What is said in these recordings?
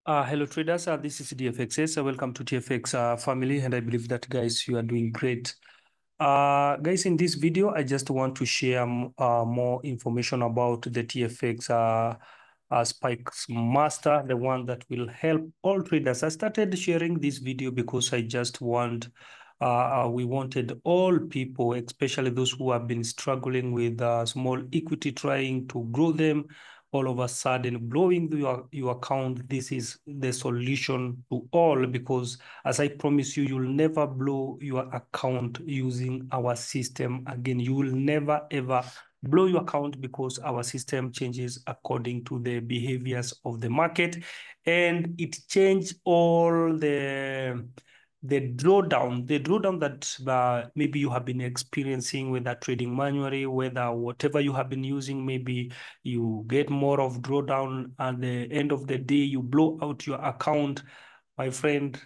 Hello traders, this is DFXS. Welcome to TFX family, and I believe that guys, you are doing great. Guys, in this video, I just want to share more information about the TFX Spikes Master, the one that will help all traders. I started sharing this video because I just want, we wanted all people, especially those who have been struggling with small equity, trying to grow them, all of a sudden blowing your account. This is the solution to all, because as I promise you, you'll never blow your account using our system again. You will never ever blow your account, because our system changes according to the behaviors of the market, and it changes all the drawdown that maybe you have been experiencing, whether trading manually, whether whatever you have been using, maybe you get more of drawdown at the end of the day, you blow out your account. My friend,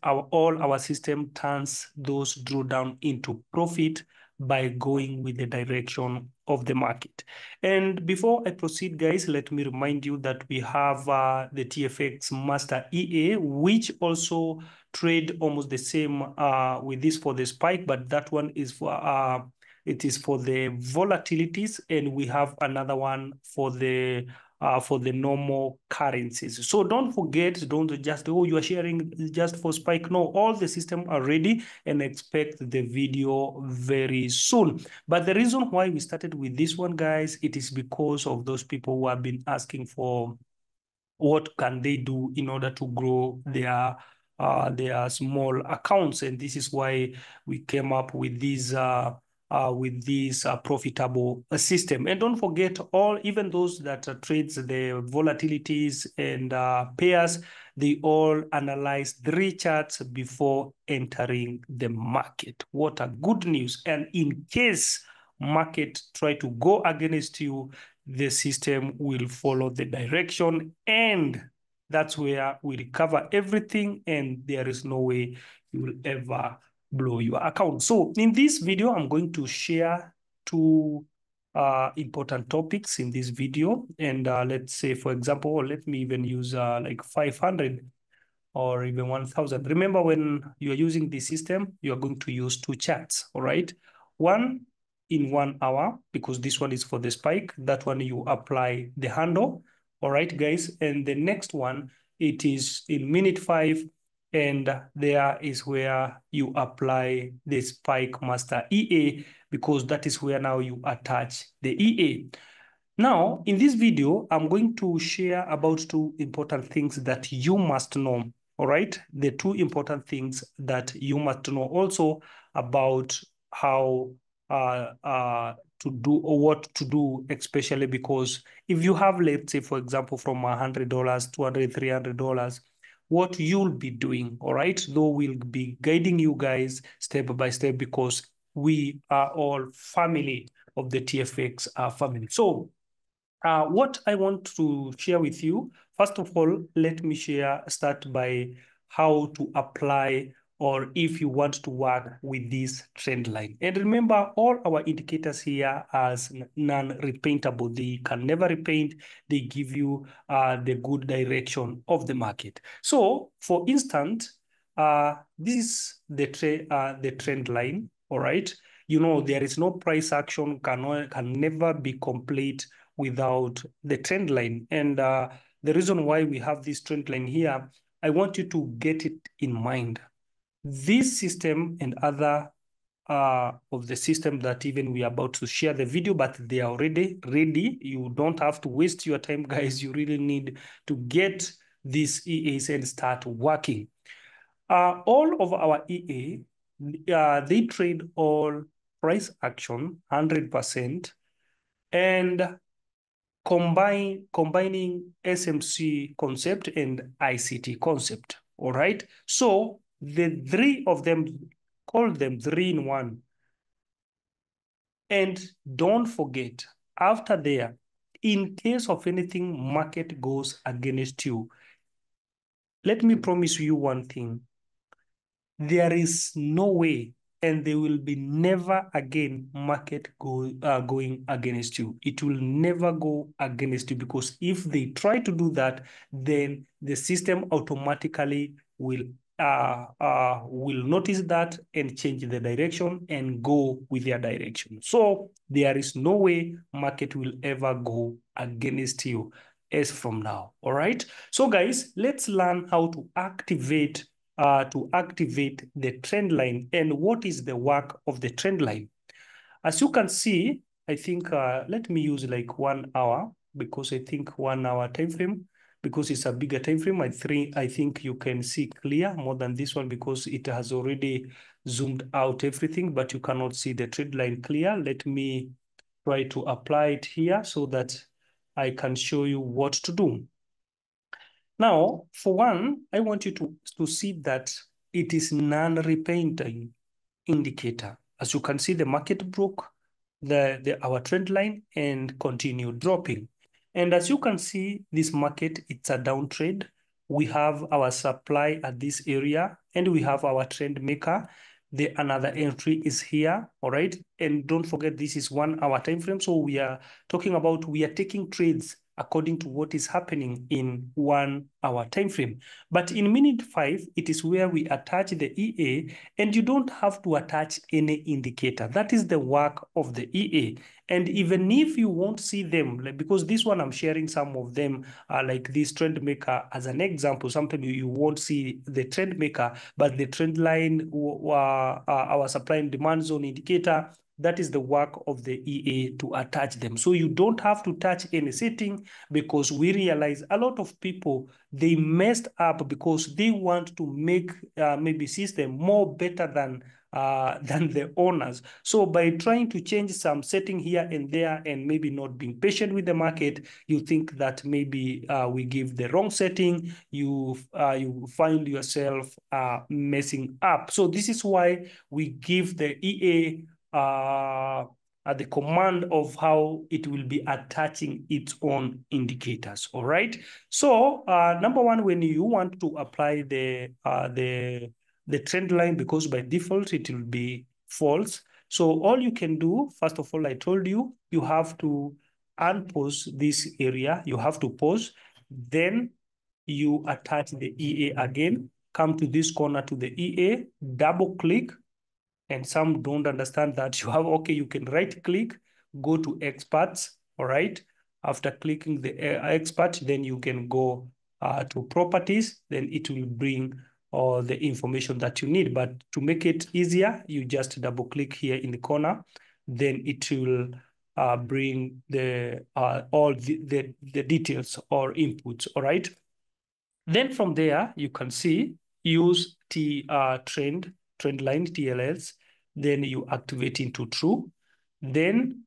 all our system turns those drawdown into profit by going with the direction of the market. And before I proceed, guys, let me remind you that we have the TFX Master EA, which also trade almost the same with this for the spike, but that one is for it is for the volatilities, and we have another one for the normal currencies. So don't forget, don't just, oh, you are sharing just for spike. No, all the system are ready, and expect the video very soon. But the reason why we started with this one, guys, it is because of those people who have been asking for what can they do in order to grow their small accounts, and this is why we came up with this profitable system. And don't forget, all, even those that trades the volatilities and pairs, they all analyze 3 charts before entering the market. What a good news! And in case market try to go against you, the system will follow the direction, and that's where we recover everything, and there is no way you will ever blow your account. So in this video, I'm going to share 2 important topics in this video. And let's say, for example, or let me even use like 500 or even 1,000. Remember, when you are using this system, you are going to use 2 charts, all right? One in 1 hour, because this one is for the spike. That one you apply the handle, all right, guys? And the next one, it is in minute 5, and there is where you apply the Spike Master EA, because that is where now you attach the EA. Now, in this video, I'm going to share about 2 important things that you must know. All right, the 2 important things that you must know also about how to do, or what to do, especially because if you have, let's say, for example, from $100, $200, $300, what you'll be doing, all right? Though we'll be guiding you guys step by step, because we are all family of the TFX family. So what I want to share with you, first of all, let me start by how to apply, or if you want to work with this trend line. And remember, all our indicators here as non-repaintable. They can never repaint. They give you the good direction of the market. So, for instance, this is the trend line, all right? You know, there is no price action, can never be complete without the trend line. And the reason why we have this trend line here, I want you to get it in mind. This system and other of the system that even we are about to share the video, but they are already ready. You don't have to waste your time, guys. You really need to get these EAs and start working. All of our EA, they trade all price action 100%, and combining SMC concept and ICT concept. All right. So the 3 of them, call them 3 in 1. And don't forget, after there, in case of anything, market goes against you, let me promise you one thing. There is no way and there will be never again market going against you. It will never go against you, because if they try to do that, then the system automatically will notice that and change the direction and go with their direction. So there is no way market will ever go against you as from now. All right. So guys, let's learn how to activate the trend line and what is the work of the trend line. As you can see, I think let me use like 1 hour, because I think 1 hour time frame, because it's a bigger time frame. I think you can see clear more than this one, because it has already zoomed out everything, but you cannot see the trend line clear. Let me try to apply it here so that I can show you what to do. Now, for one, I want you to see that it is non-repainting indicator. As you can see, the market broke our trend line and continued dropping. And as you can see, this market, it's a downtrend. We have our supply at this area, and we have our trend maker. Another entry is here, all right? And don't forget, this is 1 hour time frame. So we are taking trades according to what is happening in 1 hour time frame. But in minute 5, it is where we attach the EA, and you don't have to attach any indicator. That is the work of the EA. And even if you won't see them, like, because this one I'm sharing some of them, like this trend maker as an example. Sometimes you won't see the trend maker, but the trend line, our supply and demand zone indicator, that is the work of the EA to attach them. So you don't have to touch any setting, because we realize a lot of people, they messed up because they want to make maybe system more better than the owners. So by trying to change some setting here and there, and maybe not being patient with the market, you think that maybe we give the wrong setting, you find yourself messing up. So this is why we give the EA at the command of how it will be attaching its own indicators. All right. So number one, when you want to apply the trend line, because by default it will be false. So all you can do, first of all, I told you, you have to unpause this area. You have to pause. Then you attach the EA again. Come to this corner to the EA, double click, and some don't understand that. You can right click, go to experts, all right? After clicking the expert, then you can go to properties, then it will bring all the information that you need. But to make it easier, you just double click here in the corner, then it will bring all the details or inputs, all right? Then from there, you can see, use trend line, TLS, then you activate into true, then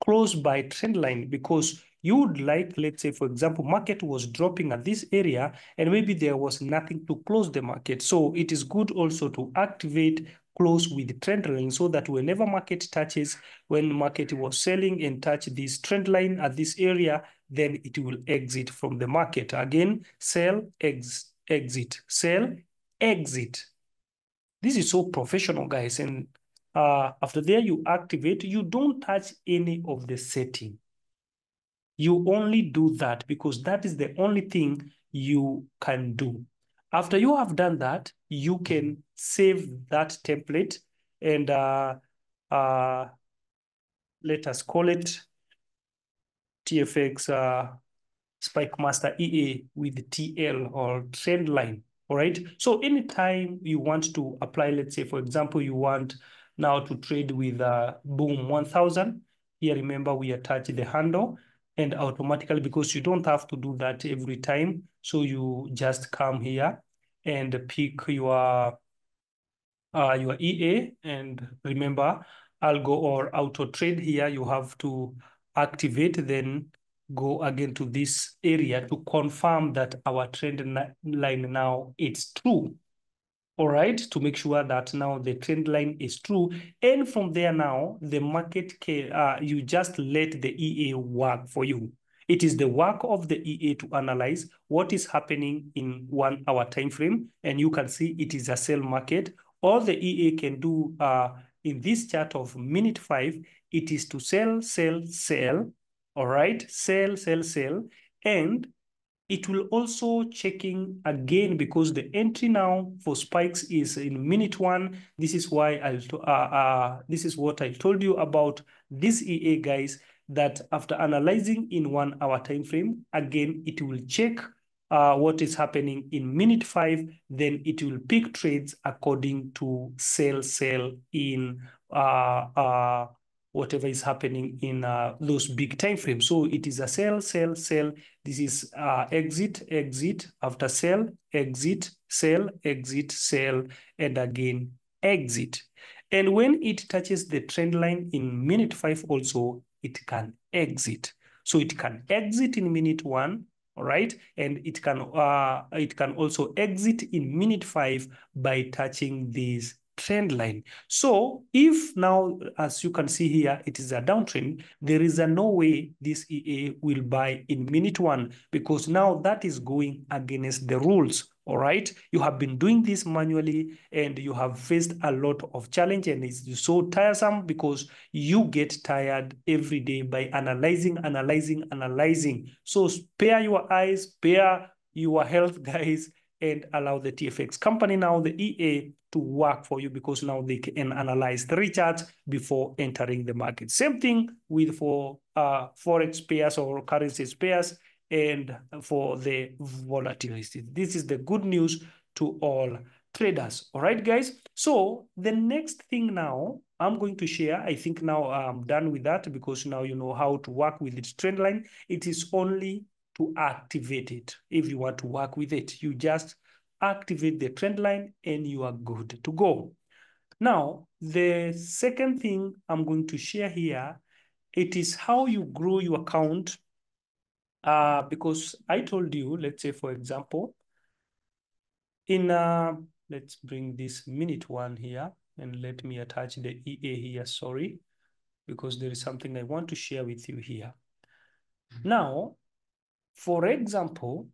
close by trend line, because you would like, let's say, for example, market was dropping at this area, and maybe there was nothing to close the market. So it is good also to activate close with trend line, so that whenever market touches, when market was selling and touch this trend line at this area, then it will exit from the market. Again, sell, exit, sell, exit. This is so professional, guys. And after there, you activate. You don't touch any of the setting. You only do that because that is the only thing you can do. After you have done that, you can save that template, and let us call it TFX Spike Master EA with TL, or trend line. All right. So anytime you want to apply, let's say, for example, you want now to trade with Boom 1000. Here, remember, we attach the handle, and automatically, because you don't have to do that every time. So you just come here and pick your EA, and remember, algo or auto trade here, you have to activate, then go again to this area to confirm that our trend line now is true. All right, to make sure that now the trend line is true. And from there now, the market can, you just let the EA work for you. It is the work of the EA to analyze what is happening in 1 hour time frame. And you can see it is a sell market. All the EA can do in this chart of minute 5, it is to sell, sell, sell, all right? Sell, sell, sell, and it will also checking again because the entry now for spikes is in minute 1. This is why this is what I told you about this EA, guys, that after analyzing in 1 hour time frame, again it will check what is happening in minute 5, then it will pick trades according to sell in whatever is happening in those big time frames. So it is a sell, sell, sell. This is exit, exit, after sell, exit, sell, exit, sell, and again exit. And when it touches the trend line in minute 5 also, it can exit. So it can exit in minute 1, all right? And it can also exit in minute 5 by touching this trend line. So if now, as you can see here, it is a downtrend, there is no way this EA will buy in minute 1 because now that is going against the rules. All right, you have been doing this manually and you have faced a lot of challenge, and it's so tiresome because you get tired every day by analyzing. So spare your eyes, spare your health, guys, and allow the TFX company now, the EA, to work for you because now they can analyze 3 charts before entering the market. Same thing with for Forex pairs or currencies pairs and for the volatility. This is the good news to all traders. All right, guys. So the next thing now I'm going to share, I think now I'm done with that because now you know how to work with its trend line. It is only to activate it. If you want to work with it, you just activate the trend line and you are good to go. Now, the second thing I'm going to share here, it is how you grow your account. Because I told you, let's say, for example, in, let's bring this minute 1 here and let me attach the EA here, sorry, because there is something I want to share with you here. Now, for example,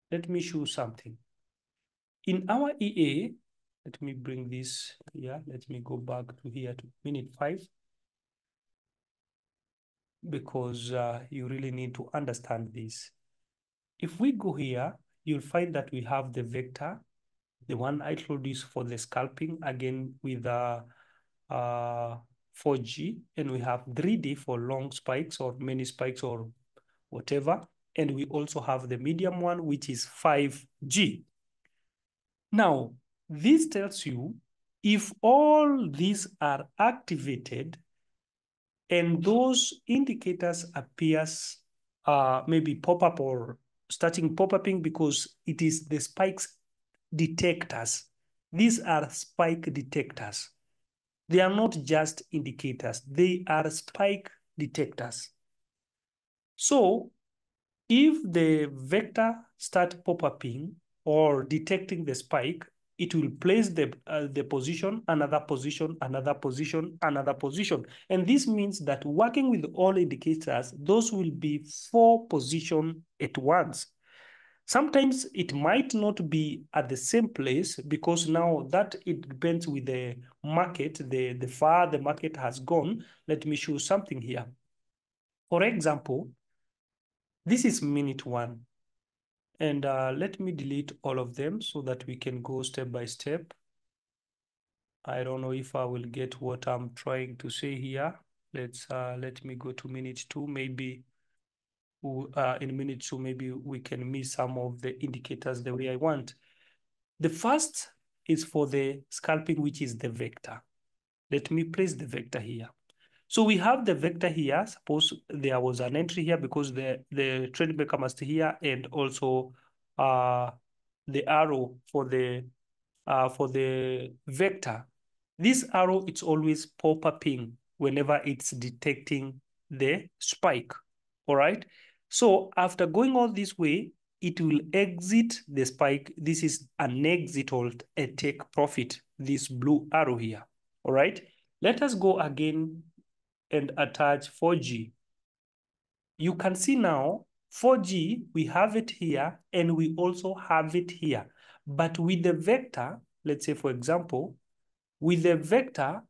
let me show something. In our EA, let me bring this here. Let me go back to here to minute 5 because you really need to understand this. If we go here, you'll find that we have the vector, the one I told you for the scalping, again with 4G, and we have 3D for long spikes or many spikes or whatever. And we also have the medium one, which is 5G. Now, this tells you if all these are activated and those indicators appears maybe pop-up or starting pop-upping because it is the spikes detectors. These are spike detectors. They are not just indicators. They are spike detectors. So if the vector start pop-upping or detecting the spike, it will place the position, another position, another position, another position. And this means that working with all indicators, those will be 4 positions at once. Sometimes it might not be at the same place because now that it depends with the market, the far the market has gone. Let me show something here. For example, this is minute 1. And let me delete all of them so that we can go step by step. I don't know if I will get what I'm trying to say here. Let me go to minute 2. Maybe in minute 2, maybe we can miss some of the indicators the way I want. The first is for the scalping, which is the vector. Let me place the vector here. So we have the vector here. Suppose there was an entry here because the trend maker must here, and also the arrow for the vector. This arrow, it's always pop-upping whenever it's detecting the spike. All right. So after going all this way, it will exit the spike. This is an exit or a take profit, this blue arrow here. All right. Let us go again and attach 4G. You can see now 4G, we have it here and we also have it here. But with the vector, let's say, for example, With the vector,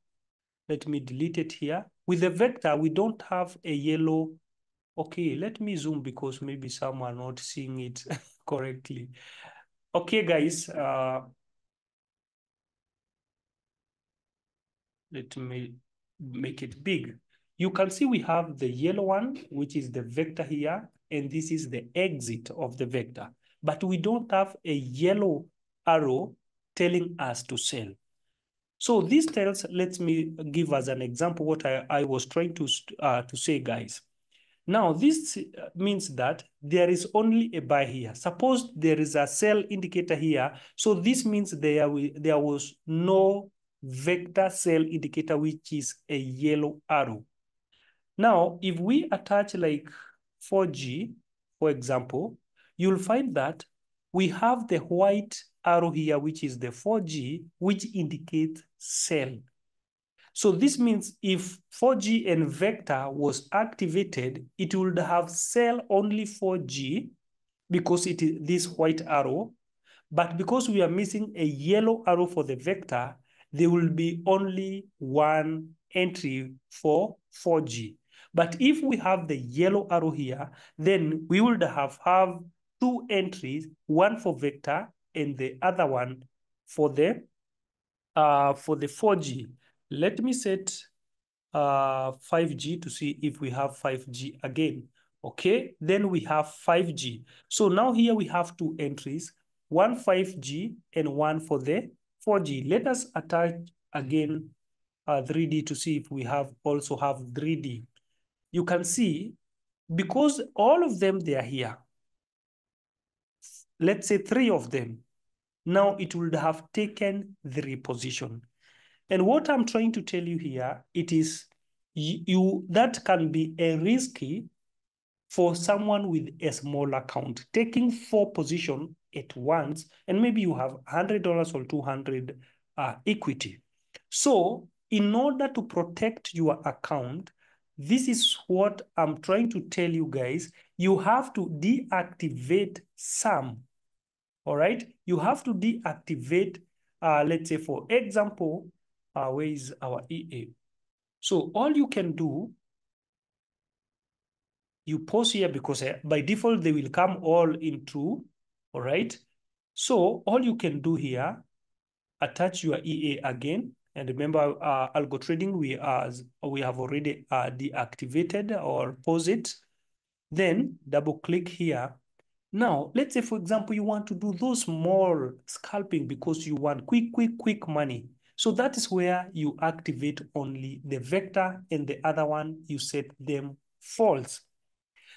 let me delete it here. With the vector, we don't have a yellow. Okay, let me zoom because maybe some are not seeing it correctly. Okay, guys, let me make it big. You can see we have the yellow one, which is the vector here, and this is the exit of the vector. But we don't have a yellow arrow telling us to sell. So this tells, let me give us an example what I was trying to say, guys. Now, this means that there is only a buy here. Suppose there is a sell indicator here. So this means there was no vector sell indicator, which is a yellow arrow. Now, if we attach like 4G, for example, you'll find that we have the white arrow here, which is the 4G, which indicates sell. So this means if 4G and vector was activated, it would have sell only 4G because it is this white arrow. But because we are missing a yellow arrow for the vector, there will be only one entry for 4G. But if we have the yellow arrow here, then we would have two entries, one for vector and the other one for the 4G. Let me set 5G to see if we have 5G again. Okay, then we have 5G. So now here we have two entries, one 5G and one for the 4G. Let us attach again 3D to see if we also have 3D. You can see, because all of them, they are here. Let's say 3 of them. Now it would have taken the reposition. And what I'm trying to tell you here, it is that can be a risky for someone with a small account, taking 4 positions at once, and maybe you have $100 or 200 equity. So in order to protect your account, this is what I'm trying to tell you guys. You have to deactivate some, all right? You have to deactivate, let's say, for example, where is our EA? So all you can do, you pause here because by default, they will come all in true, all right? So all you can do here, attach your EA again. And remember, algo trading, we have already deactivated or pause it. Then double click here. Now, let's say, for example, you want to do those small scalping because you want quick money. So that is where you activate only the vector, and the other one, you set them false.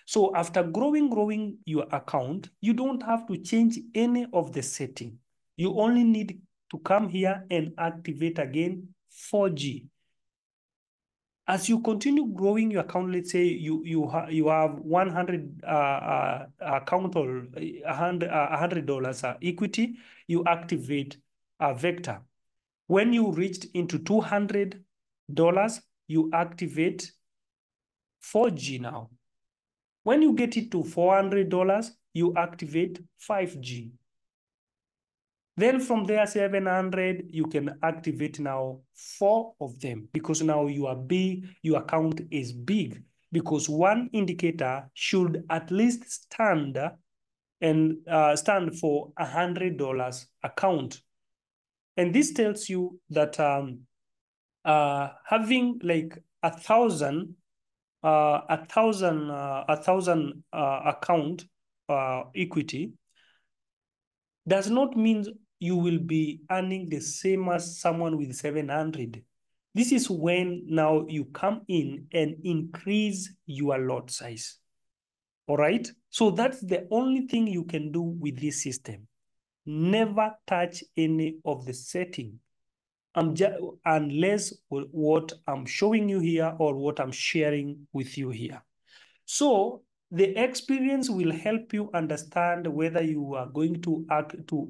So after growing your account, you don't have to change any of the setting. You only need to come here and activate again 4G. As you continue growing your account, let's say you have 100 account or $100 equity, you activate a vector. When you reached into $200, you activate 4G now. When you get it to $400, you activate 5G. Then from there, 700, you can activate now 4 of them, because now you are big, your account is big, because one indicator should at least stand for $100 account. And this tells you that having like 1,000 account equity does not mean you will be earning the same as someone with 700. This is when now you come in and increase your lot size. All right? So that's the only thing you can do with this system. Never touch any of the setting unless what I'm showing you here or what I'm sharing with you here. So the experience will help you understand whether you are going to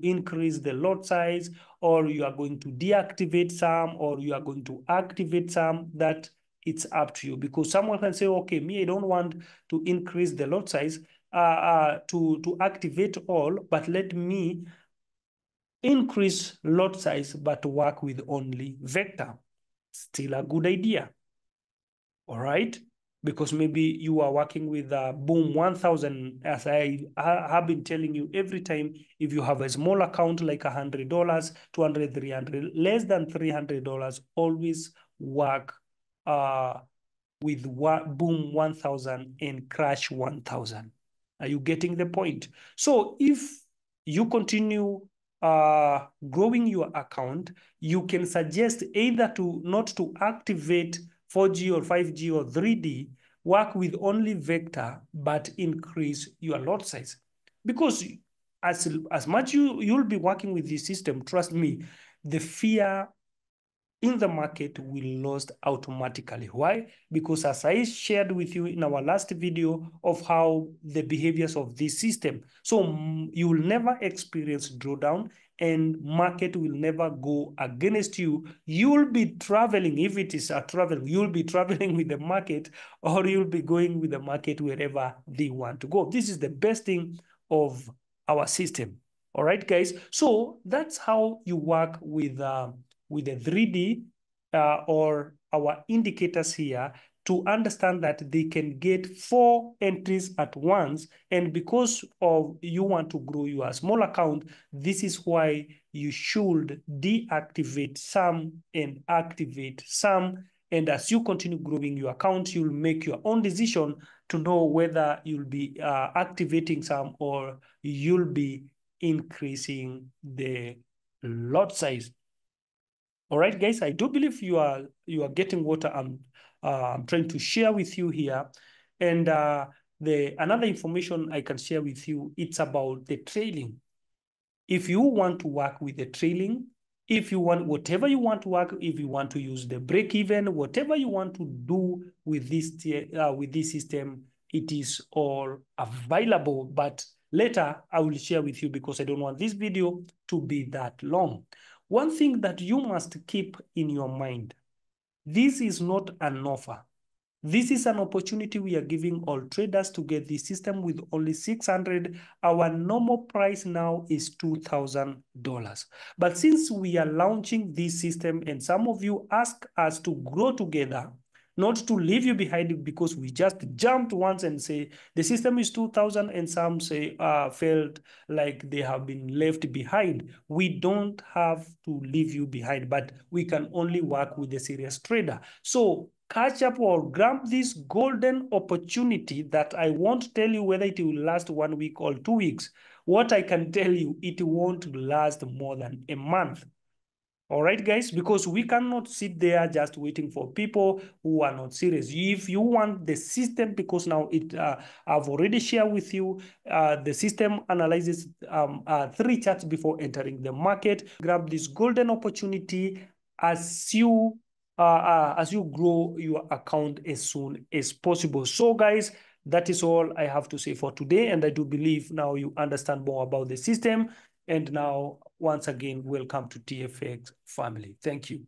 increase the lot size, or you are going to deactivate some, or you are going to activate some. That it's up to you, because someone can say, okay, me, I don't want to increase the lot size to activate all, but let me increase lot size, but work with only vector. Still a good idea. All right. Because maybe you are working with boom 1000, as I have been telling you every time. If you have a small account like $100, $200, $300, less than $300, always work with boom 1000 and crash 1000. Are you getting the point? So if you continue growing your account, you can suggest either to not to activate 4G or 5G or 3D, work with only vector, but increase your lot size. Because as much you'll be working with this system, trust me, the fear in the market will lost automatically. Why? Because as I shared with you in our last video of how the behaviors of this system, so you will never experience drawdown and market will never go against you. You'll be traveling, if it is a travel, you'll be traveling with the market, or you'll be going with the market wherever they want to go. This is the best thing of our system. All right, guys. So that's how you work with a 3D or our indicators here, to understand that they can get 4 entries at once. And because of you want to grow your small account, this is why you should deactivate some and activate some. And as you continue growing your account, you'll make your own decision to know whether you'll be activating some or you'll be increasing the lot size. All right, guys, I do believe you are getting what I'm trying to share with you here. And another information I can share with you, it's about the trailing. If you want to work with the trailing, if you want, whatever you want to work, if you want to use the break even, whatever you want to do with this system, it is all available. But later I will share with you, because I don't want this video to be that long. One thing that you must keep in your mind, this is not an offer. This is an opportunity we are giving all traders to get the system with only $600. Our normal price now is $2,000. But since we are launching this system and some of you ask us to grow together, not to leave you behind, because we just jumped once and say the system is 2,000 and some say felt like they have been left behind. We don't have to leave you behind, but we can only work with the serious trader. So catch up or grab this golden opportunity that I won't tell you whether it will last 1 week or 2 weeks. What I can tell you, it won't last more than a month. All right, guys, because we cannot sit there just waiting for people who are not serious. If you want the system, because now I've already shared with you, the system analyzes 3 charts before entering the market. Grab this golden opportunity as you grow your account as soon as possible. So, guys, that is all I have to say for today, and I do believe now you understand more about the system. And now, once again, welcome to TFX family. Thank you.